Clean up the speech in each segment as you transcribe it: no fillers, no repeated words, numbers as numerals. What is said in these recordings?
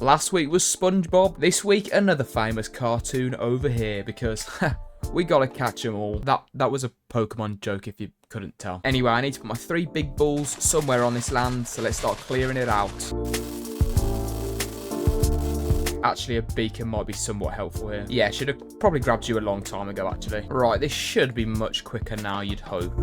Last week was SpongeBob. This week, another famous cartoon over here because we gotta catch them all. That was a Pokemon joke if you couldn't tell. Anyway, I need to put my 3 big balls somewhere on this land, so let's start clearing it out. Actually, a beacon might be somewhat helpful here. Yeah, should have probably grabbed you a long time ago, actually. Right, this should be much quicker now, you'd hope.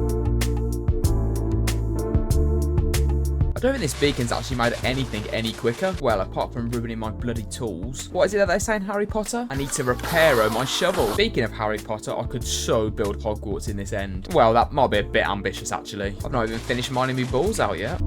I don't think this beacon's actually made anything any quicker. Well, apart from ruining my bloody tools. What is it that they say in Harry Potter? I need to repair my shovel. Speaking of Harry Potter, I could so build Hogwarts in this end. Well, that might be a bit ambitious, actually. I've not even finished mining my balls out yet.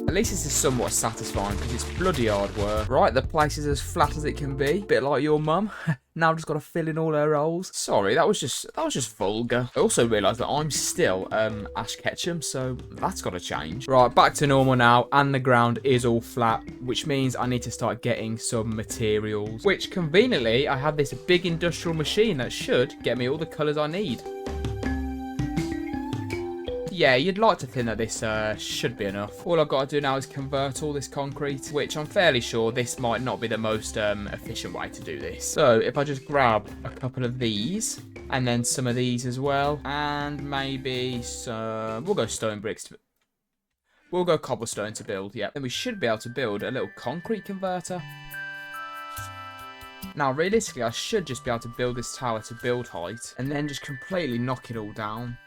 At least this is somewhat satisfying because it's bloody hard work. Right, the place is as flat as it can be. Bit like your mum. Now I've just got to fill in all her holes. Sorry, that was just vulgar. I also realised that I'm still Ash Ketchum, so that's got to change. Right, back to normal now, and the ground is all flat, which means I need to start getting some materials. Which, conveniently, I have this big industrial machine that should get me all the colours I need. Yeah, you'd like to think that this should be enough. All I've got to do now is convert all this concrete, which I'm fairly sure this might not be the most efficient way to do this. So if I just grab a couple of these, and then some of these as well, and maybe some... We'll go stone bricks. We'll go cobblestone to build, yeah. Then we should be able to build a little concrete converter. Now, realistically, I should just be able to build this tower to build height, and then just completely knock it all down.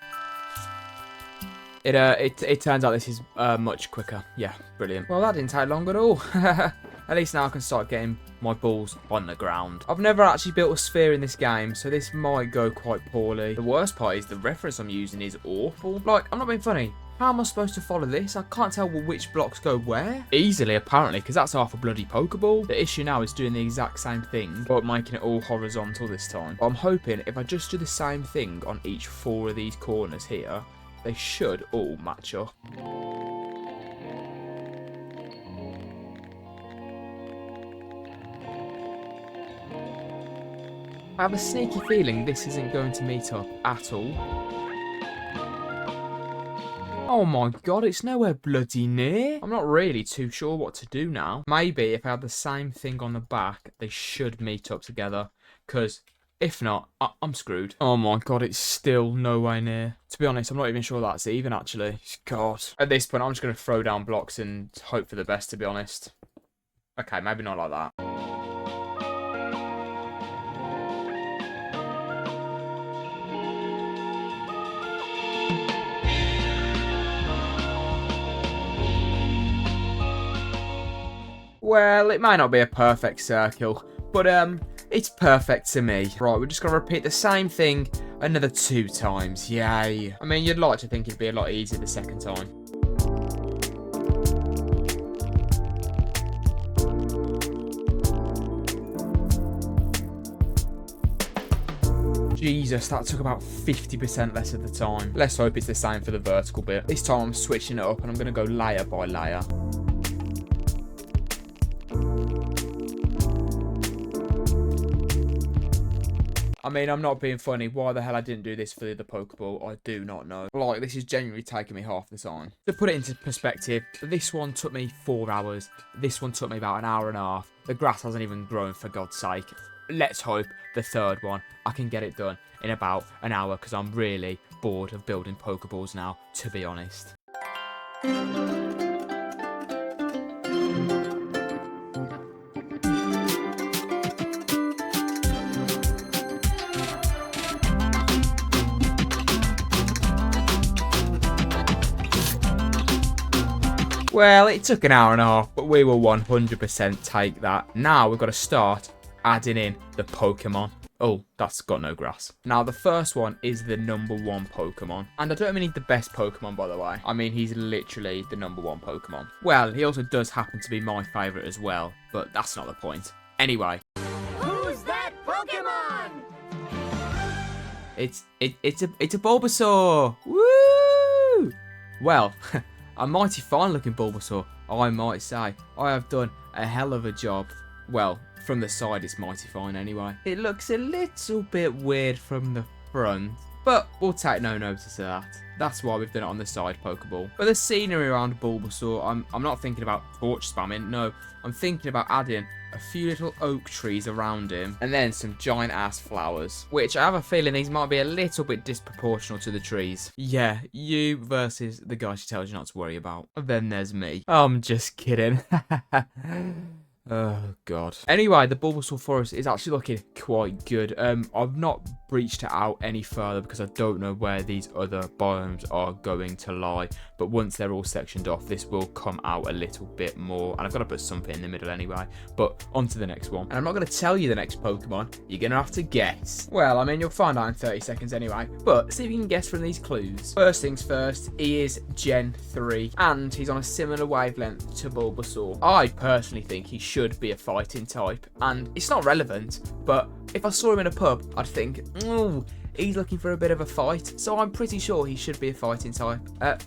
It turns out this is much quicker. Yeah, brilliant. Well, that didn't take long at all. At least now I can start getting my balls on the ground. I've never actually built a sphere in this game, so this might go quite poorly. The worst part is the reference I'm using is awful. Like, I'm not being funny. How am I supposed to follow this? I can't tell which blocks go where. Easily, apparently, because that's half a bloody Pokeball. The issue now is doing the exact same thing, but making it all horizontal this time. But I'm hoping if I just do the same thing on each 4 of these corners here, they should all match up. I have a sneaky feeling this isn't going to meet up at all. Oh my god, it's nowhere bloody near. I'm not really too sure what to do now. Maybe if I had the same thing on the back, they should meet up together. Because if not, I'm screwed. Oh my god, it's still nowhere near. To be honest, I'm not even sure that's even, actually. God. At this point, I'm just going to throw down blocks and hope for the best, to be honest. Okay, maybe not like that. Well, it might not be a perfect circle, but it's perfect to me. Right, we're just going to repeat the same thing another 2 times. Yay. I mean, you'd like to think it'd be a lot easier the second time. Jesus, that took about 50% less of the time. Let's hope it's the same for the vertical bit. This time I'm switching it up and I'm going to go layer by layer. I mean, I'm not being funny. Why the hell I didn't do this for the Pokeball, I do not know. Like, this is genuinely taking me half the time. To put it into perspective, this one took me 4 hours. This one took me about an hour and a half. The grass hasn't even grown, for God's sake. Let's hope the third one, I can get it done in about an hour, because I'm really bored of building Pokeballs now, to be honest. Well, it took an hour and a half, but we will 100% take that. Now we've got to start adding in the Pokemon. Oh, that's got no grass. Now, the first one is the #1 Pokemon. And I don't mean the best Pokemon, by the way. I mean, he's literally the #1 Pokemon. Well, he also does happen to be my favourite as well, but that's not the point. Anyway. Who's that Pokemon? It's a Bulbasaur. Woo! Well, a mighty fine looking Bulbasaur, I might say. I have done a hell of a job. Well, from the side it's mighty fine anyway. It looks a little bit weird from the front, But we'll take no notice of that. That's why we've done it on the side Pokeball. But the scenery around Bulbasaur, I'm not thinking about torch spamming. No, I'm thinking about adding a few little oak trees around him, and then some giant ass flowers, which I have a feeling these might be a little bit disproportional to the trees. Yeah, you versus the guy she tells you not to worry about. And then there's me. I'm just kidding. Oh, God. Anyway, the Bulbasaur forest is actually looking quite good. I've not breached it out any further because I don't know where these other biomes are going to lie. But once they're all sectioned off, this will come out a little bit more. And I've got to put something in the middle anyway. But on to the next one. And I'm not going to tell you the next Pokemon. You're going to have to guess. Well, I mean, you'll find out in 30 seconds anyway. But see if you can guess from these clues. First things first, he is Gen 3. And he's on a similar wavelength to Bulbasaur. I personally think he should be a fighting type, and it's not relevant, but if I saw him in a pub, I'd think, ooh, he's looking for a bit of a fight, so I'm pretty sure he should be a fighting type,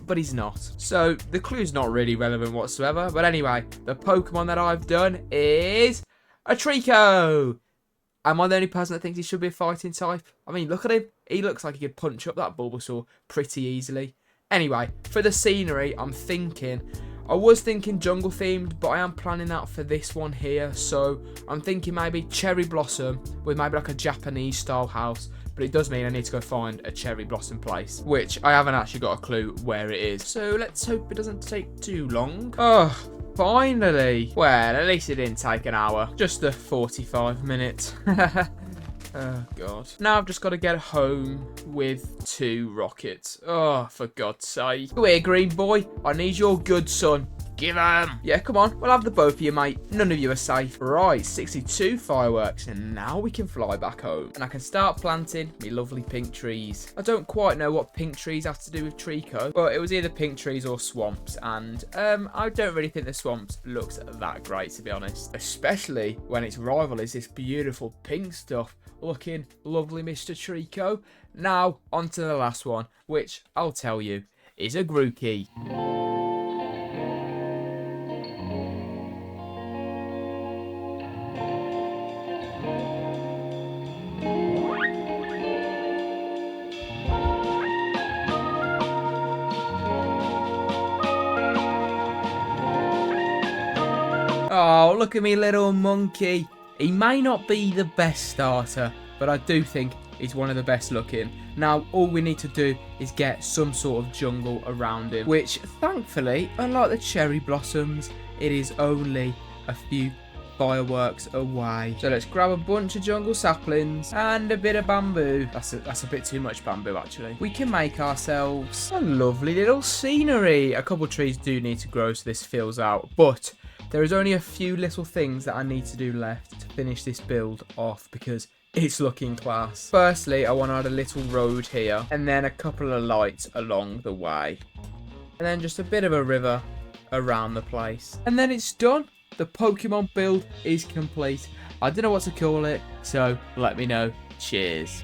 but he's not. So the clue's not really relevant whatsoever, but anyway, the Pokemon that I've done is a Treecko. Am I the only person that thinks he should be a fighting type? I mean, look at him. He looks like he could punch up that Bulbasaur pretty easily. Anyway, for the scenery, I was thinking jungle themed, but I am planning that for this one here. So I'm thinking maybe cherry blossom with maybe like a Japanese style house. But it does mean I need to go find a cherry blossom place, which I haven't actually got a clue where it is. So let's hope it doesn't take too long. Oh, finally. Well, at least it didn't take an hour. Just the 45 minutes. Oh, God. Now I've just got to get home with 2 rockets. Oh, for God's sake. Come here, green boy. I need your good son. Give 'em. Yeah, come on. We'll have the both of you, mate. None of you are safe. Right, 62 fireworks. And now we can fly back home. And I can start planting me lovely pink trees. I don't quite know what pink trees have to do with Treecko, but it was either pink trees or swamps. And I don't really think the swamps looks that great, to be honest. Especially when its rival is this beautiful pink stuff. Looking lovely, Mr. Treecko. Now, on to the last one, which I'll tell you is a Grookey. Oh, look at me little monkey. He may not be the best starter, but I do think he's one of the best looking. Now, all we need to do is get some sort of jungle around him, which, thankfully, unlike the cherry blossoms, it is only a few fireworks away. So let's grab a bunch of jungle saplings and a bit of bamboo. That's a bit too much bamboo, actually. We can make ourselves a lovely little scenery. A couple of trees do need to grow so this fills out, but there is only a few little things that I need to do left to finish this build off because it's looking class. Firstly, I want to add a little road here and then a couple of lights along the way. And then just a bit of a river around the place. And then it's done. The Pokemon build is complete. I don't know what to call it, so let me know. Cheers.